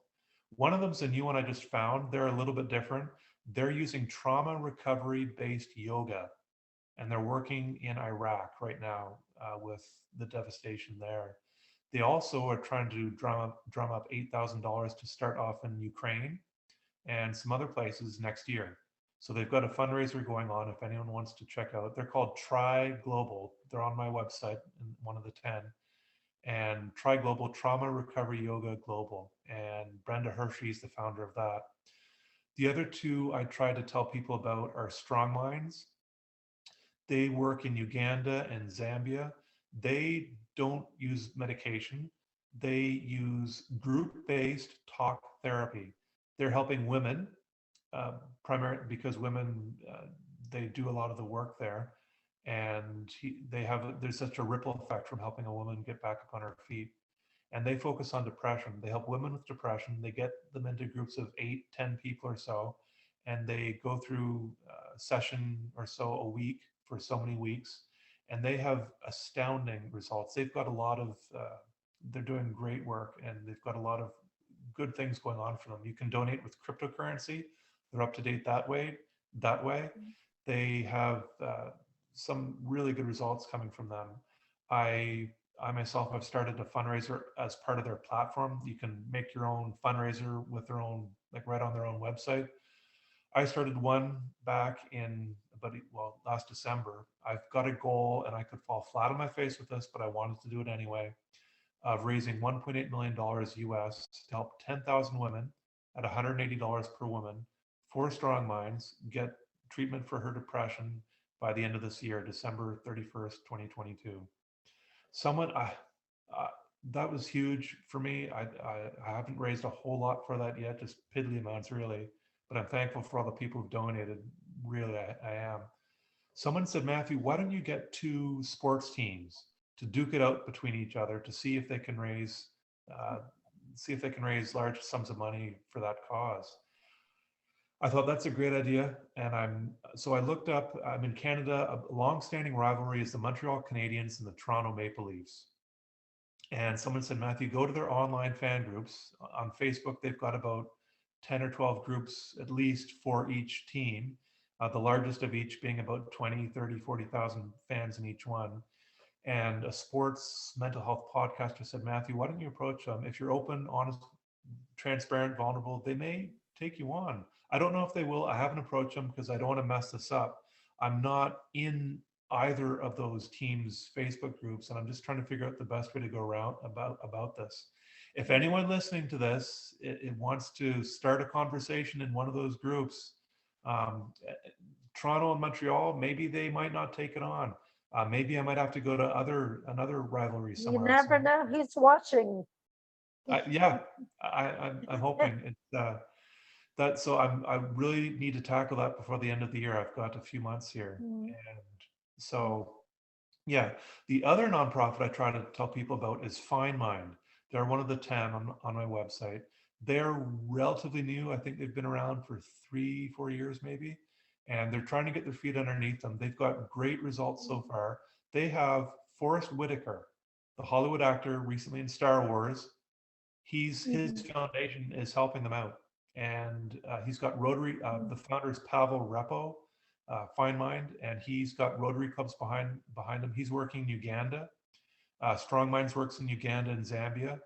One of them's a new one I just found. They're a little bit different. They're using trauma recovery based yoga, and they're working in Iraq right now with the devastation there. They also are trying to drum up $8,000 to start off in Ukraine and some other places next year. So they've got a fundraiser going on if anyone wants to check out. They're called Try Global. They're on my website, in one of the 10. And Try Global, Trauma Recovery Yoga Global. And Brenda Hershey is the founder of that. The other two I try to tell people about are Strong Minds. They work in Uganda and Zambia. They don't use medication. They use group-based talk therapy. They're helping women, primarily because women, they do a lot of the work there, and there's such a ripple effect from helping a woman get back up on her feet. And they focus on depression. They help women with depression. They get them into groups of 8, 10 people or so, and they go through a session or so a week for so many weeks, and they have astounding results. They've got a lot of, they're doing great work, and they've got a lot of good things going on for them. You can donate with cryptocurrency. They're up to date that way. That way, they have some really good results coming from them. I myself have started a fundraiser as part of their platform. You can make your own fundraiser with their own, like right on their own website. I started one back in last December. I've got a goal, and I could fall flat on my face with this, but I wanted to do it anyway, of raising $1.8 million US to help 10,000 women at $180 per woman, 4 Strong Minds, get treatment for her depression by the end of this year, December 31st, 2022. Someone, that was huge for me. I haven't raised a whole lot for that yet, just piddly amounts really, but I'm thankful for all the people who've donated. Really, I am. Someone said, Matthew, why don't you get 2 sports teams to duke it out between each other to see if they can raise, large sums of money for that cause. I thought that's a great idea, and so I looked up. I'm in Canada. A long-standing rivalry is the Montreal Canadiens and the Toronto Maple Leafs. And someone said, Matthew, go to their online fan groups on Facebook. They've got about 10 or 12 groups at least for each team, the largest of each being about 20, 30, 40,000 fans in each one. And a sports mental health podcaster said, Matthew, why don't you approach them? If you're open, honest, transparent, vulnerable, they may take you on. I don't know if they will. I haven't approached them because I don't want to mess this up. I'm not in either of those teams' Facebook groups, and I'm just trying to figure out the best way to go around about this. If anyone listening to this it wants to start a conversation in one of those groups, Toronto and Montreal, maybe they might not take it on. Maybe I might have to go to another rivalry
You
somewhere.
never know who's watching.
Yeah, I'm hoping it's that. So I really need to tackle that before the end of the year. I've got a few months here, and so yeah. The other nonprofit I try to tell people about is Find Mind. They're one of the 10 on my website. They're relatively new. I think they've been around for 3-4 years maybe, and they're trying to get their feet underneath them. They've got great results so far. They have Forrest Whitaker, the Hollywood actor recently in Star Wars. His foundation is helping them out, and he's got Rotary. The founder is Pavel Repo, Find Mind, and he's got Rotary clubs behind him. He's working in Uganda. Strong Minds works in Uganda and Zambia.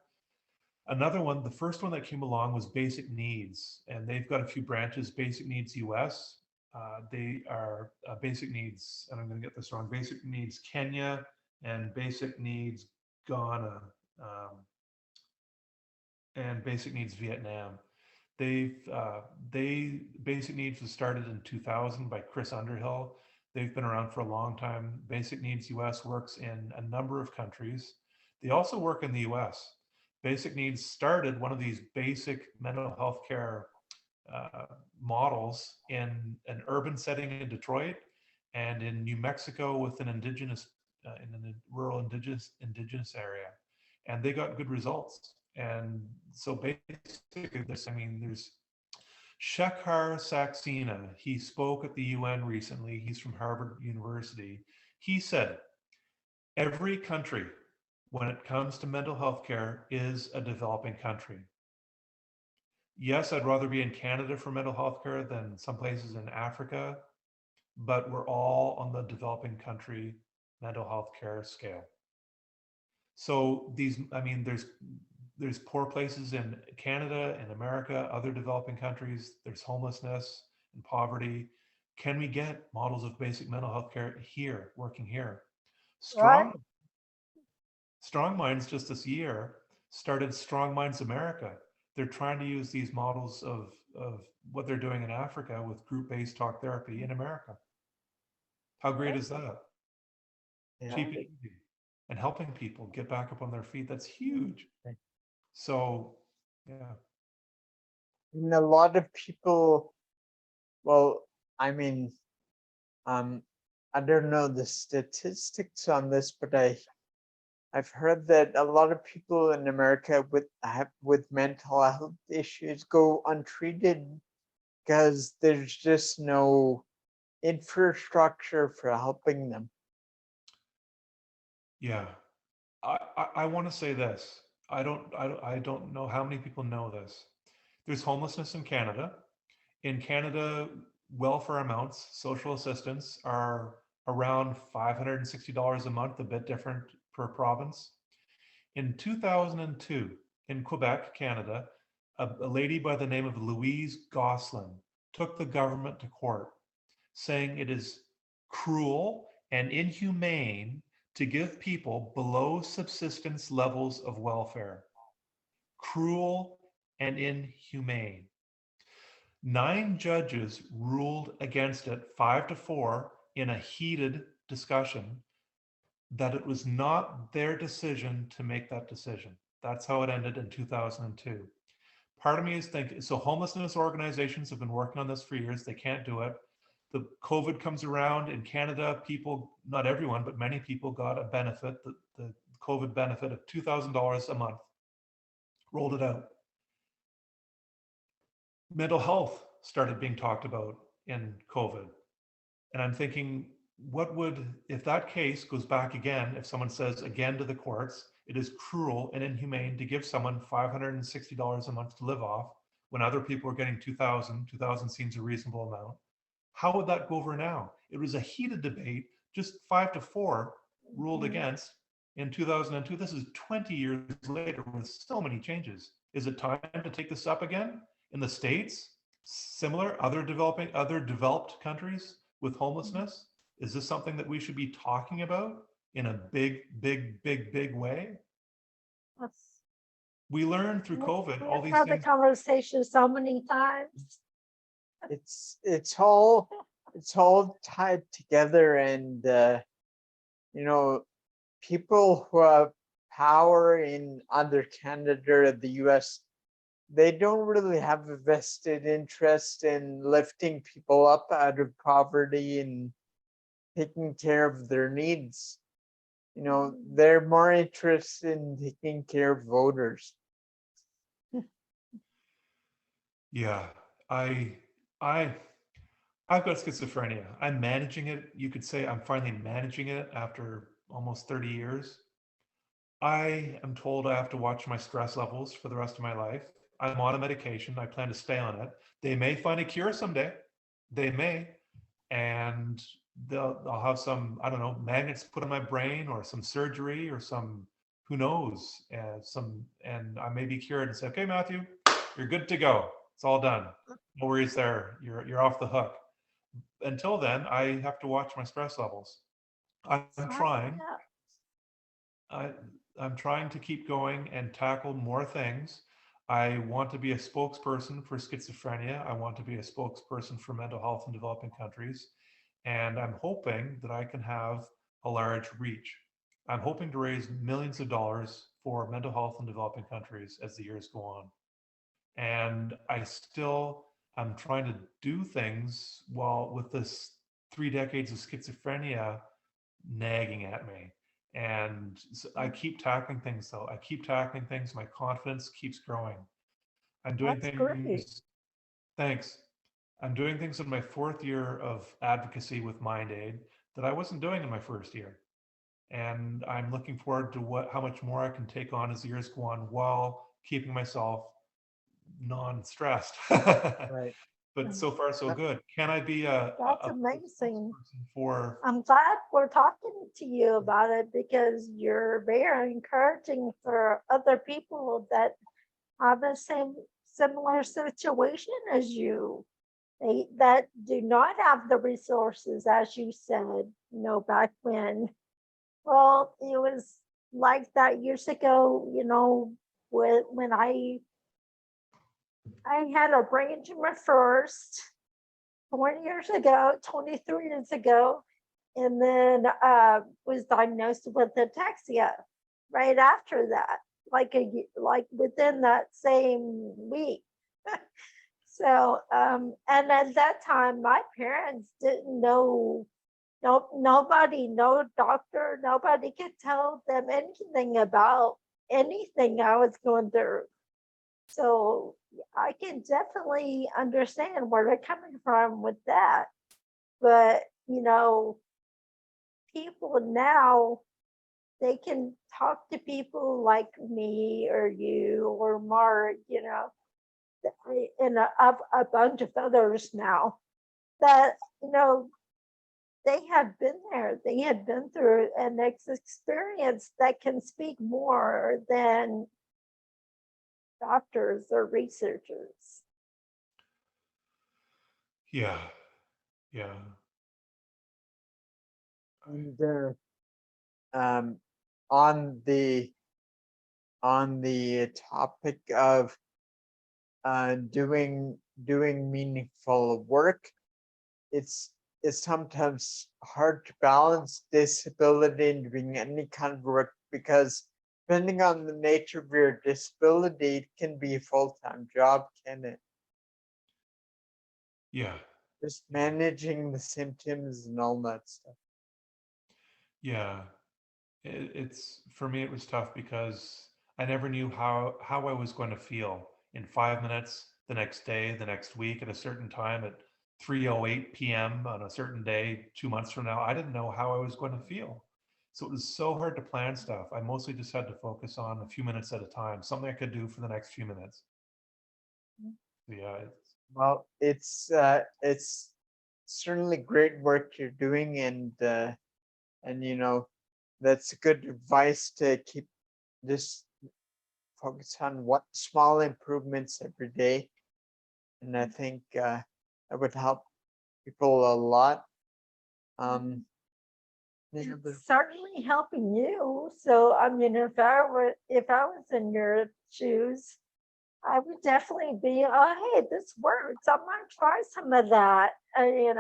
Another one, the first one that came along was Basic Needs, and they've got a few branches. Basic Needs US. They are Basic Needs, and I'm going to get this wrong. Basic Needs Kenya and Basic Needs Ghana. And Basic Needs Vietnam. They Basic Needs was started in 2000 by Chris Underhill. They've been around for a long time. Basic Needs US works in a number of countries. They also work in the US. Basic Needs started one of these basic mental health care models in an urban setting in Detroit and in New Mexico with an indigenous, in a rural indigenous area. And they got good results. And so basically this, there's Shekhar Saxena. He spoke at the UN recently. He's from Harvard University. He said, every country, when it comes to mental health care, is a developing country. Yes, I'd rather be in Canada for mental health care than some places in Africa, but we're all on the developing country mental health care scale. So these, there's poor places in Canada and America, other developing countries. There's homelessness and poverty. Can we get models of basic mental health care here, working here? Strong Minds just this year started Strong Minds America. They're trying to use these models of what they're doing in Africa with group-based talk therapy in America. How great is that?
Yeah.
Cheap and easy. And helping people get back up on their feet. That's huge. So, yeah.
And a lot of people, well, I don't know the statistics on this, but I've heard that a lot of people in America with mental health issues go untreated because there's just no infrastructure for helping them.
Yeah. I want to say this. I don't know how many people know this. There's homelessness in Canada. In Canada, welfare amounts, social assistance are around $560 a month, a bit different per province. In 2002, in Quebec, Canada, a lady by the name of Louise Gosselin took the government to court, saying it is cruel and inhumane to give people below subsistence levels of welfare. Cruel and inhumane. 9 judges ruled against it 5-4 in a heated discussion, that it was not their decision to make that decision. That's how it ended in 2002. Part of me is thinking, so homelessness organizations have been working on this for years. They can't do it. The COVID comes around in Canada, people, not everyone, but many people got a benefit, the COVID benefit of $2,000 a month, rolled it out. Mental health started being talked about in COVID. And I'm thinking, what would, if that case goes back again, if someone says again to the courts, it is cruel and inhumane to give someone $560 a month to live off when other people are getting $2,000 seems a reasonable amount. How would that go over now? It was a heated debate, just 5-4 ruled against in 2002. This is 20 years later with so many changes. Is it time to take this up again? In the States, similar, other developed countries with homelessness, Is this something that we should be talking about in a big way?
That's-
We learned through COVID all
We've
these
had the
things.
conversation so many times.
It's all tied together, and you know, people who have power in either Canada or the US, they don't really have a vested interest in lifting people up out of poverty and taking care of their needs. They're more interested in taking care of voters.
Yeah, I I I've got schizophrenia. I'm managing it. You could say I'm finally managing it after almost 30 years. I am told I have to watch my stress levels for the rest of my life. I'm on a medication. I plan to stay on it. They may find a cure someday. They may, and I'll have some, I don't know, magnets put on my brain or some surgery or some, who knows, and I may be cured and say, okay, Matthew, you're good to go. It's all done. No worries there. You're off the hook. Until then, I have to watch my stress levels. I'm trying.
Yeah.
I, I'm trying to keep going and tackle more things. I want to be a spokesperson for schizophrenia. I want to be a spokesperson for mental health in developing countries. And I'm hoping that I can have a large reach. I'm hoping to raise millions of dollars for mental health in developing countries as the years go on. And I'm trying to do things while with this 3 decades of schizophrenia nagging at me. And so I keep tackling things though. I keep tackling things. My confidence keeps growing. I'm doing
That's great.
things. Thanks. I'm doing things in my 4th year of advocacy with MindAid that I wasn't doing in my first year. And I'm looking forward to how much more I can take on as the years go on while keeping myself non-stressed.
Right.
But so far so good. Can I be a
That's
a
amazing.
spokesperson for?
I'm glad we're talking to you about it because you're very encouraging for other people that have the similar situation as you. That do not have the resources, as you said, back when. Well, it was like that years ago, when I had a brain tumor first 20 years ago, 23 years ago, and then was diagnosed with ataxia right after that, like within that same week. So, and at that time, my parents didn't know, nobody, no doctor, nobody could tell them anything about anything I was going through. So I can definitely understand where they're coming from with that. But, people now, they can talk to people like me or you or Mark, and a bunch of others now that, they have been there, they have been through an experience that can speak more than doctors or researchers.
Yeah, yeah.
And um, on the topic of doing meaningful work, it's sometimes hard to balance disability and doing any kind of work, because depending on the nature of your disability, it can be a full-time job, can it?
Yeah,
Just managing the symptoms and all that stuff.
yeah. It's for me. It was tough because I never knew how I was going to feel in 5 minutes, the next day, the next week, at a certain time at 3:08 p.m. on a certain day, 2 months from now. I didn't know how I was going to feel, so it was so hard to plan stuff. I mostly just had to focus on a few minutes at a time, something I could do for the next few minutes. Yeah,
Well, it's certainly great work you're doing, and that's good advice to keep just focus on what small improvements every day, and I think that would help people a lot. Yeah, but
It's certainly helping you. So I mean, if I was in your shoes, I would definitely be, oh hey, this works. I might try some of that. And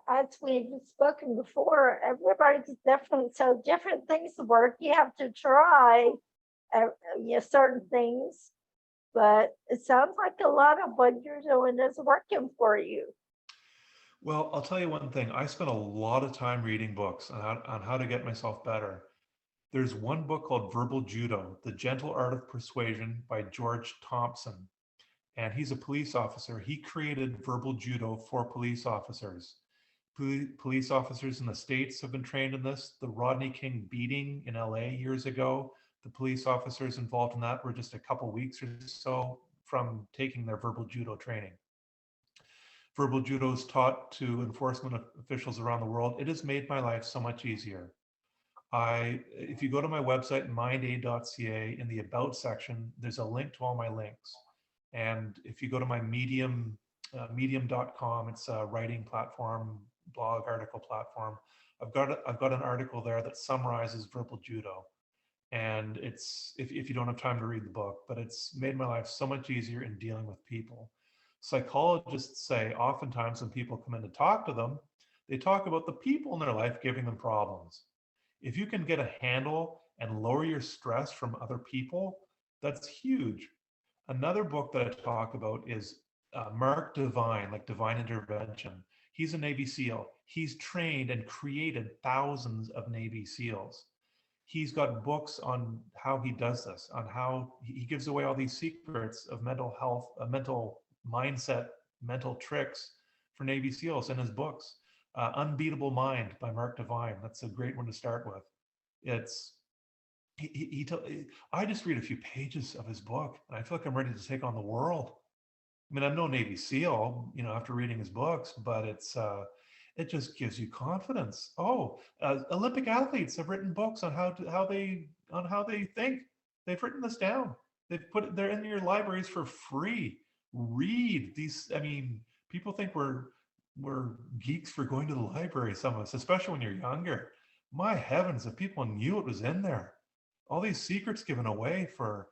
as we've spoken before, everybody's different. So different things work. You have to try certain things. But it sounds like a lot of what you're doing is working for you.
Well, I'll tell you one thing. I spent a lot of time reading books on how to get myself better. There's one book called Verbal Judo, The Gentle Art of Persuasion by George Thompson. And he's a police officer. He created verbal judo for police officers. Police officers in the States have been trained in this. The Rodney King beating in LA years ago, the police officers involved in that were just a couple weeks or so from taking their verbal judo training. Verbal judo is taught to enforcement officials around the world. It has made my life so much easier. If you go to my website, mindaid.ca, in the About section, there's a link to all my links. And if you go to my Medium, medium.com, it's a writing platform, blog article platform. I've got an article there that summarizes verbal judo. And it's, if you don't have time to read the book, but it's made my life so much easier in dealing with people. Psychologists say oftentimes when people come in to talk to them, they talk about the people in their life giving them problems. If you can get a handle and lower your stress from other people, that's huge. Another book that I talk about is Mark Divine, like Divine Intervention. He's a Navy SEAL. He's trained and created thousands of Navy SEALs. He's got books on how he does this, on how he gives away all these secrets of mental health, mental mindset, mental tricks for Navy SEALs in his books. Unbeatable Mind by Mark Divine. That's a great one to start with. It's I just read a few pages of his book and I feel like I'm ready to take on the world. I mean, I'm no Navy SEAL, after reading his books, but it just gives you confidence. Olympic athletes have written books on how they think. They've written this down. They're in your libraries for free. Read these. I mean, people think we're geeks for going to the library. Some of us, especially when you're younger. My heavens, if people knew it was in there, all these secrets given away for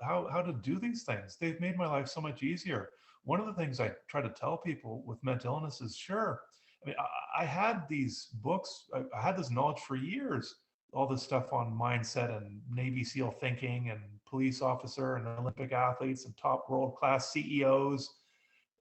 how to do these things. They've made my life so much easier. One of the things I try to tell people with mental illness is, sure, I mean, I had these books, I had this knowledge for years, all this stuff on mindset and Navy SEAL thinking and police officer and Olympic athletes and top world-class CEOs.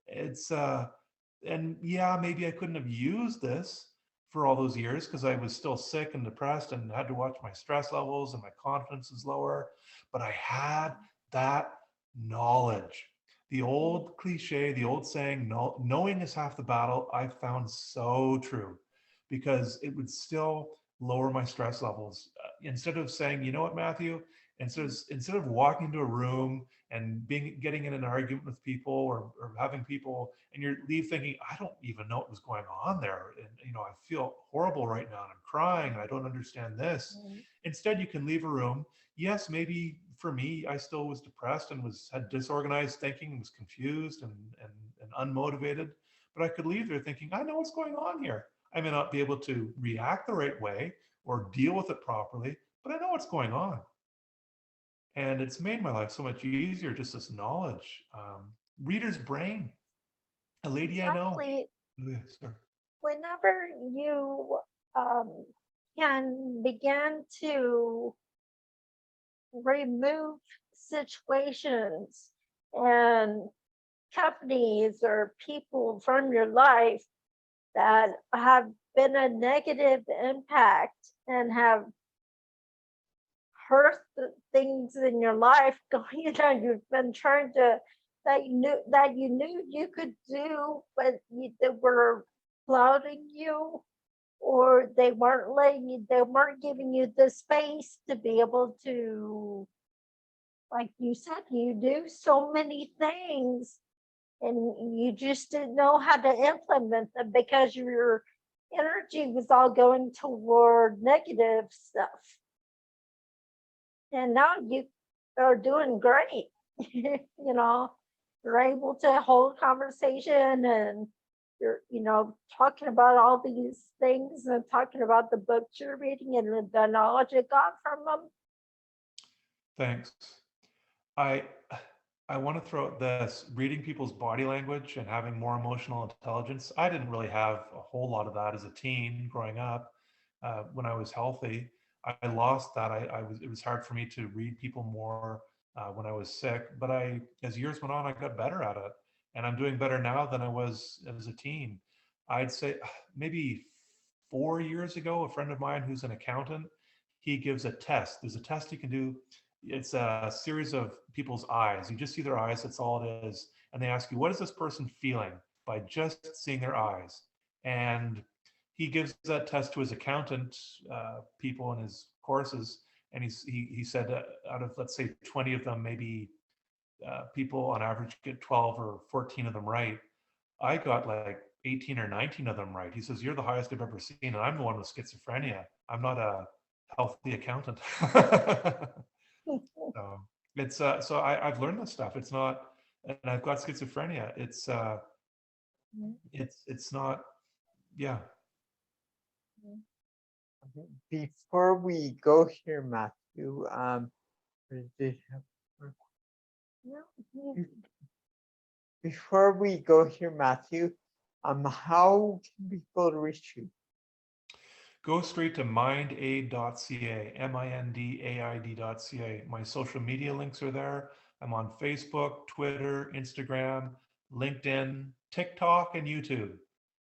And yeah, maybe I couldn't have used this for all those years because I was still sick and depressed and had to watch my stress levels and my confidence is lower. But I had that knowledge. The old cliche, the old saying, knowing is half the battle, I found so true because it would still lower my stress levels. Instead of saying, you know what, Matthew, instead of walking into a room and getting in an argument with people or having people and you leave thinking, I don't even know what was going on there. And, I feel horrible right now and I'm crying and I don't understand this.
Mm.
Instead, you can leave a room. Yes, maybe for me, I still was depressed and had disorganized thinking, was confused and unmotivated, but I could leave there thinking, I know what's going on here. I may not be able to react the right way or deal with it properly, but I know what's going on. And it's made my life so much easier, just this knowledge. Reader's brain, a lady I know.
Exactly.
Sorry.
Whenever you can begin to remove situations and companies or people from your life that have been a negative impact and have hurt the things in your life you've been trying to that you knew you could do but they were clouding you or they weren't giving you the space to be able to, like you said, you do so many things and you just didn't know how to implement them because your energy was all going toward negative stuff. And now you are doing great. You're able to hold conversation and you're, talking about all these things and talking about the books you're reading and the knowledge you got from them.
Thanks. I I want to throw out this: reading people's body language and having more emotional intelligence. I didn't really have a whole lot of that as a teen growing up. When I was healthy, I lost that. It was hard for me to read people more when I was sick. But as years went on, I got better at it, and I'm doing better now than I was as a teen. I'd say maybe 4 years ago, a friend of mine who's an accountant, he gives a test. There's a test you can do. It's a series of people's eyes. You just see their eyes, that's all it is. And they ask you, what is this person feeling by just seeing their eyes? And he gives that test to his accountant people in his courses. And he said out of, let's say, 20 of them, maybe people on average get 12 or 14 of them right. I got like 18 or 19 of them right. He says, you're the highest I've ever seen. And I'm the one with schizophrenia. I'm not a healthy accountant. So I've learned this stuff. It's not, and I've got schizophrenia. It's not, yeah.
Before we go here, Matthew, before we go here, Matthew, how can people reach you?
Go straight to mindaid.ca, mindaid.ca. My social media links are there. I'm on Facebook, Twitter, Instagram, LinkedIn, TikTok, and YouTube.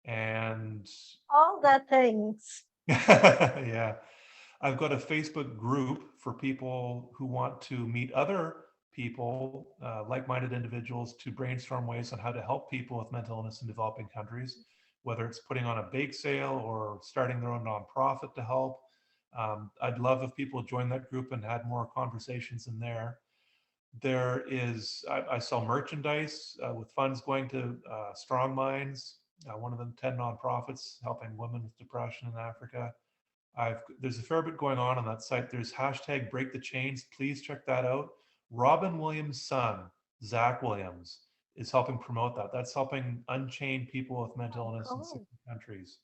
And
all the things.
yeah, I've got a Facebook group for people who want to meet other people, like-minded individuals, to brainstorm ways on how to help people with mental illness in developing countries, whether it's putting on a bake sale or starting their own nonprofit to help. I'd love if people join that group and had more conversations in there. There is, I sell merchandise with funds going to Strong Minds, one of the 10 nonprofits helping women with depression in Africa. There's a fair bit going on that site. There's hashtag Break the Chains. Please check that out. Robin Williams' son, Zach Williams, is helping promote that. That's helping unchain people with mental illness in 60 countries.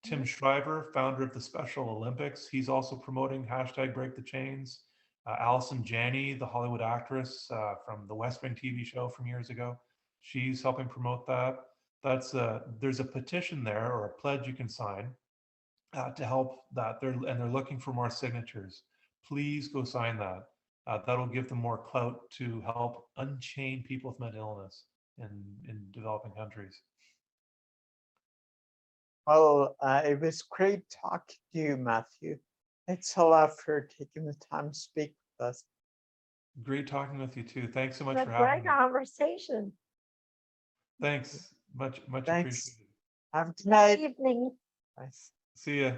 Tim Shriver, founder of the Special Olympics, he's also promoting hashtag Break the Chains. Allison Janney, the Hollywood actress from the West Wing TV show from years ago, she's helping promote that. There's a petition there, or a pledge you can sign to help that. They're looking for more signatures. Please go sign that. That'll give them more clout to help unchain people with mental illness in developing countries.
Well, it was great talking to you, Matthew. Thanks a lot for taking the time to speak with us.
Great talking with you too. Thanks so much
It's
for
a
having
great
me.
conversation.
Thanks. Much
Thanks.
appreciated.
Have a good night.
Evening.
Bye.
See ya.